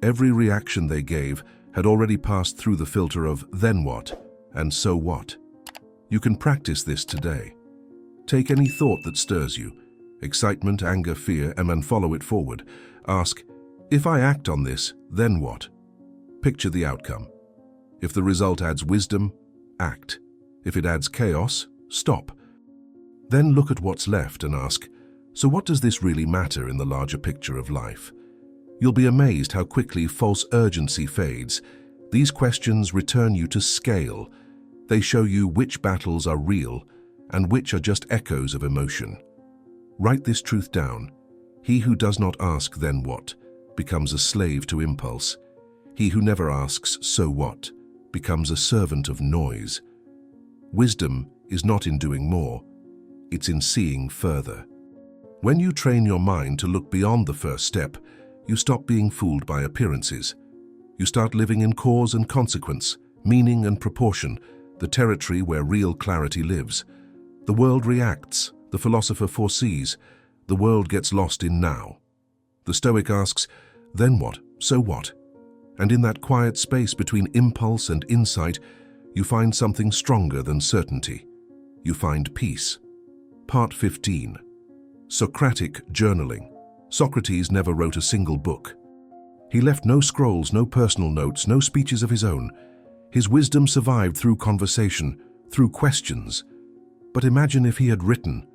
Every reaction they gave had already passed through the filter of then what and so what. You can practice this today. Take any thought that stirs you, excitement, anger, fear, and then follow it forward. Ask, if I act on this, then what? Picture the outcome. If the result adds wisdom, act. If it adds chaos, stop. Then look at what's left and ask, so what does this really matter in the larger picture of life? You'll be amazed how quickly false urgency fades. These questions return you to scale. They show you which battles are real and which are just echoes of emotion. Write this truth down. He who does not ask, then what, becomes a slave to impulse. He who never asks, so what, becomes a servant of noise. Wisdom is not in doing more, it's in seeing further. When you train your mind to look beyond the first step, you stop being fooled by appearances. You start living in cause and consequence, meaning and proportion, the territory where real clarity lives. The world reacts, the philosopher foresees, the world gets lost in now. The Stoic asks, then what, so what? And in that quiet space between impulse and insight, you find something stronger than certainty. You find peace. Part 15. Socratic journaling. Socrates never wrote a single book. He left no scrolls, no personal notes, no speeches of his own. His wisdom survived through conversation, through questions. But imagine if he had written.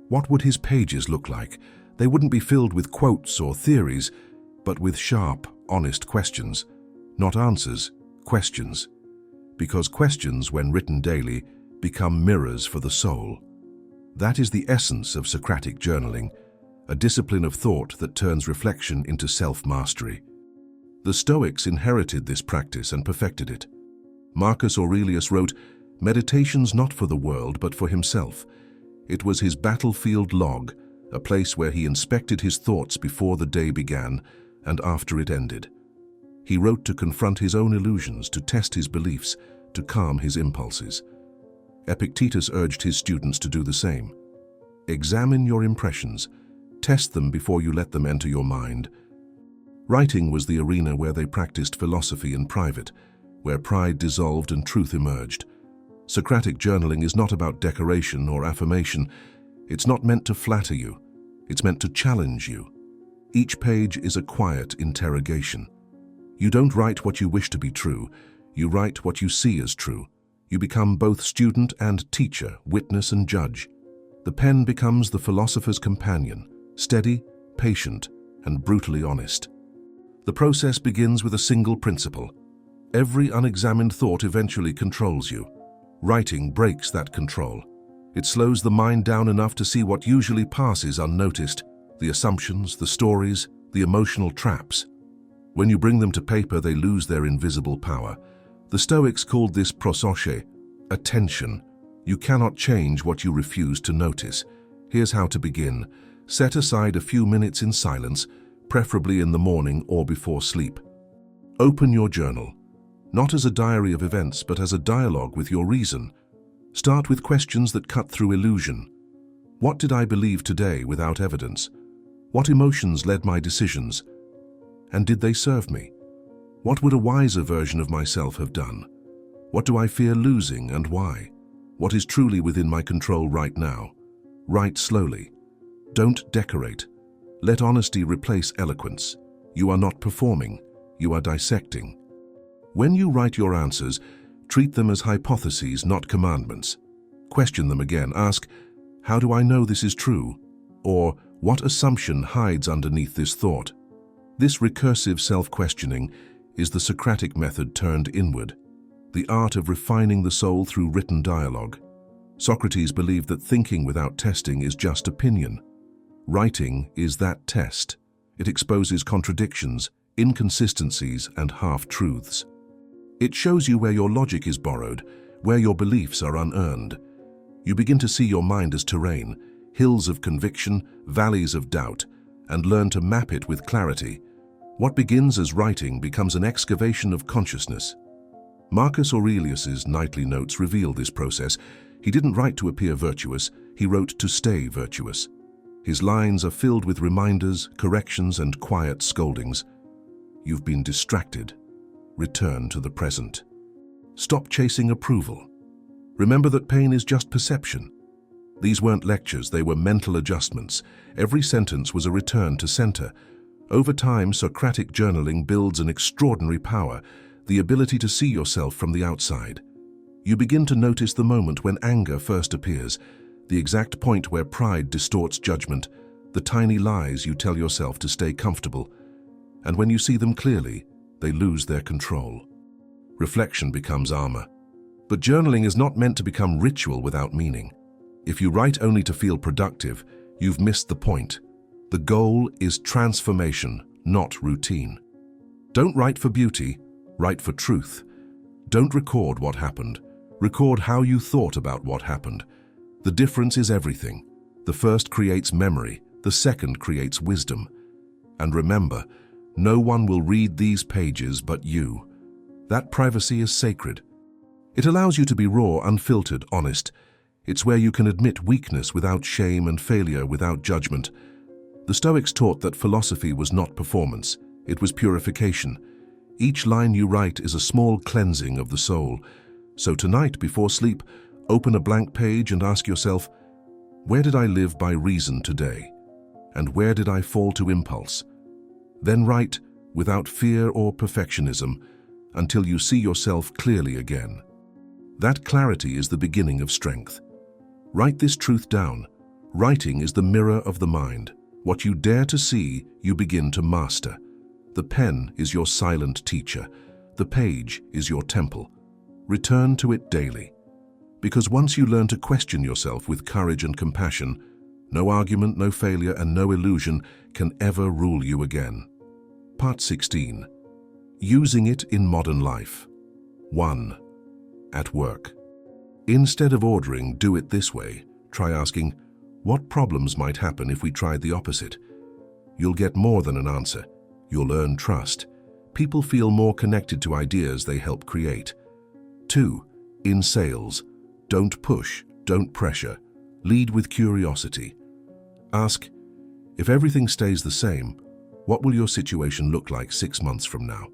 What would his pages look like? They wouldn't be filled with quotes or theories, but with sharp, honest questions. Not answers, questions. Because questions, when written daily, become mirrors for the soul. That is the essence of Socratic journaling, a discipline of thought that turns reflection into self-mastery. The Stoics inherited this practice and perfected it. Marcus Aurelius wrote, "Meditations not for the world, but for himself." It was his battlefield log, a place where he inspected his thoughts before the day began and after it ended. He wrote to confront his own illusions, to test his beliefs, to calm his impulses. Epictetus urged his students to do the same. Examine your impressions. Test them before you let them enter your mind. Writing was the arena where they practiced philosophy in private, where pride dissolved and truth emerged. Socratic journaling is not about decoration or affirmation. It's not meant to flatter you. It's meant to challenge you. Each page is a quiet interrogation. You don't write what you wish to be true. You write what you see as true. You become both student and teacher, witness and judge. The pen becomes the philosopher's companion, steady, patient, and brutally honest. The process begins with a single principle. Every unexamined thought eventually controls you. Writing breaks that control. It slows the mind down enough to see what usually passes unnoticed, the assumptions, the stories, the emotional traps. When you bring them to paper, they lose their invisible power. The Stoics called this prosoche, attention. You cannot change what you refuse to notice. Here's how to begin. Set aside a few minutes in silence, preferably in the morning or before sleep. Open your journal, not as a diary of events, but as a dialogue with your reason. Start with questions that cut through illusion. What did I believe today without evidence? What emotions led my decisions? And did they serve me? What would a wiser version of myself have done? What do I fear losing and why? What is truly within my control right now? Write slowly. Don't decorate. Let honesty replace eloquence. You are not performing, you are dissecting. When you write your answers, treat them as hypotheses, not commandments. Question them again. Ask, how do I know this is true? Or, what assumption hides underneath this thought? This recursive self-questioning is the Socratic method turned inward. the art of refining the soul through written dialogue. Socrates believed that thinking without testing is just opinion. Writing is that test. It exposes contradictions, inconsistencies, and half-truths. It shows you where your logic is borrowed, where your beliefs are unearned. You begin to see your mind as terrain, hills of conviction, valleys of doubt, and learn to map it with clarity. What begins as writing becomes an excavation of consciousness. Marcus Aurelius's nightly notes reveal this process. He didn't write to appear virtuous, he wrote to stay virtuous. His lines are filled with reminders, corrections, and quiet scoldings. You've been distracted. Return to the present. Stop chasing approval. Remember that pain is just perception. These weren't lectures, they were mental adjustments. Every sentence was a return to center. Over time, Socratic journaling builds an extraordinary power, the ability to see yourself from the outside. You begin to notice the moment when anger first appears, the exact point where pride distorts judgment, the tiny lies you tell yourself to stay comfortable. And when you see them clearly, they lose their control. Reflection becomes armor. But journaling is not meant to become ritual without meaning. If you write only to feel productive, you've missed the point. The goal is transformation, not routine. Don't write for beauty, write for truth. Don't record what happened. Record how you thought about what happened. The difference is everything. The first creates memory, the second creates wisdom. And remember, no one will read these pages but you. That privacy is sacred. It allows you to be raw, unfiltered, honest. It's where you can admit weakness without shame and failure without judgment. The Stoics taught that philosophy was not performance, it was purification. Each line you write is a small cleansing of the soul. So tonight, before sleep, open a blank page and ask yourself, where did I live by reason today? And where did I fall to impulse? Then write, without fear or perfectionism, until you see yourself clearly again. That clarity is the beginning of strength. Write this truth down. Writing is the mirror of the mind. What you dare to see, you begin to master. The pen is your silent teacher. The page is your temple. Return to it daily. Because once you learn to question yourself with courage and compassion, no argument, no failure, and no illusion can ever rule you again. Part 16. Using it in modern life. 1. At work. Instead of ordering, do it this way, try asking, what problems might happen if we tried the opposite? You'll get more than an answer. You'll earn trust. People feel more connected to ideas they help create. 2. In sales. Don't push, don't pressure. Lead with curiosity. Ask, if everything stays the same, what will your situation look like 6 months from now?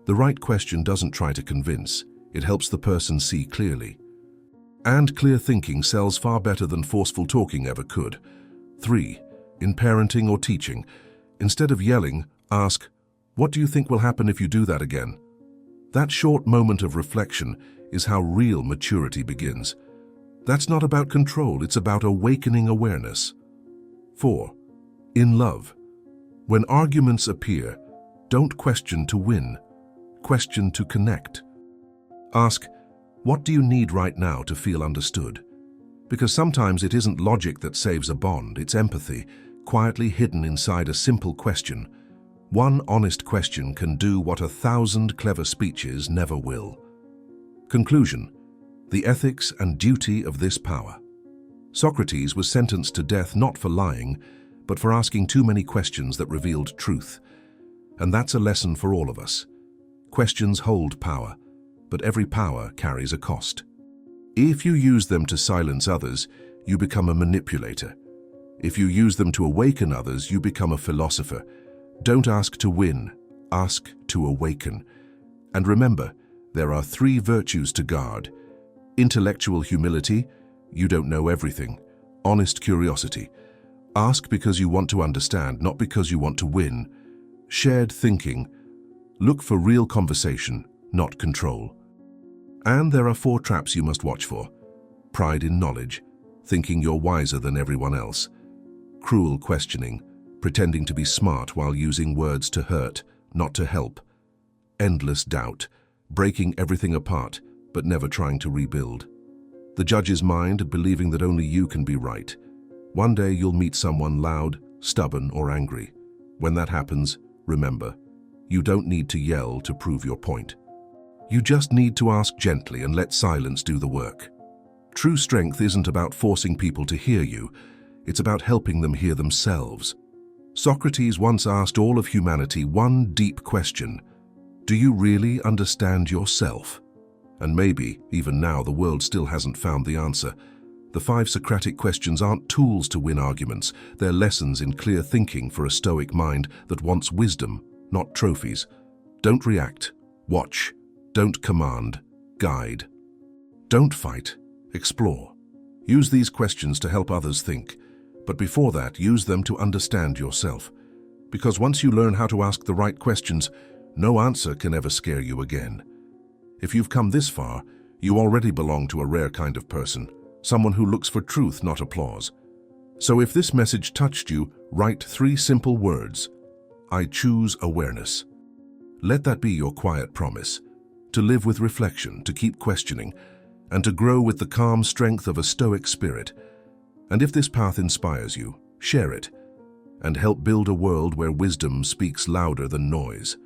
The right question doesn't try to convince. It helps the person see clearly. And clear thinking sells far better than forceful talking ever could. 3. In parenting or teaching, instead of yelling, ask, what do you think will happen if you do that again? That short moment of reflection is how real maturity begins. That's not about control, it's about awakening awareness. 4. In love. When arguments appear, don't question to win. Question to connect. Ask, what do you need right now to feel understood? Because sometimes it isn't logic that saves a bond, it's empathy, quietly hidden inside a simple question. One honest question can do what 1,000 clever speeches never will. Conclusion: the ethics and duty of this power. Socrates was sentenced to death not for lying, but for asking too many questions that revealed truth. And that's a lesson for all of us. Questions hold power, but every power carries a cost. If you use them to silence others, you become a manipulator. If you use them to awaken others, you become a philosopher. Don't ask to win, ask to awaken. And remember, there are 3 virtues to guard. Intellectual humility, you don't know everything. Honest curiosity, ask because you want to understand, not because you want to win. Shared thinking, look for real conversation, not control. And there are 4 traps you must watch for. Pride in knowledge, thinking you're wiser than everyone else. Cruel questioning, pretending to be smart while using words to hurt, not to help. Endless doubt, breaking everything apart, but never trying to rebuild. The judge's mind, believing that only you can be right. One day you'll meet someone loud, stubborn, or angry. When that happens, remember, you don't need to yell to prove your point. You just need to ask gently and let silence do the work. True strength isn't about forcing people to hear you, it's about helping them hear themselves. Socrates once asked all of humanity one deep question: do you really understand yourself? And maybe, even now, the world still hasn't found the answer. The 5 Socratic questions aren't tools to win arguments, they're lessons in clear thinking for a Stoic mind that wants wisdom, not trophies. Don't react, watch. Don't command, guide. Don't fight, explore. Use these questions to help others think, but before that, use them to understand yourself. Because once you learn how to ask the right questions, no answer can ever scare you again. If you've come this far, you already belong to a rare kind of person, someone who looks for truth, not applause. So if this message touched you, write 3 simple words: I choose awareness. Let that be your quiet promise, to live with reflection, to keep questioning, and to grow with the calm strength of a Stoic spirit. And if this path inspires you, share it, and help build a world where wisdom speaks louder than noise.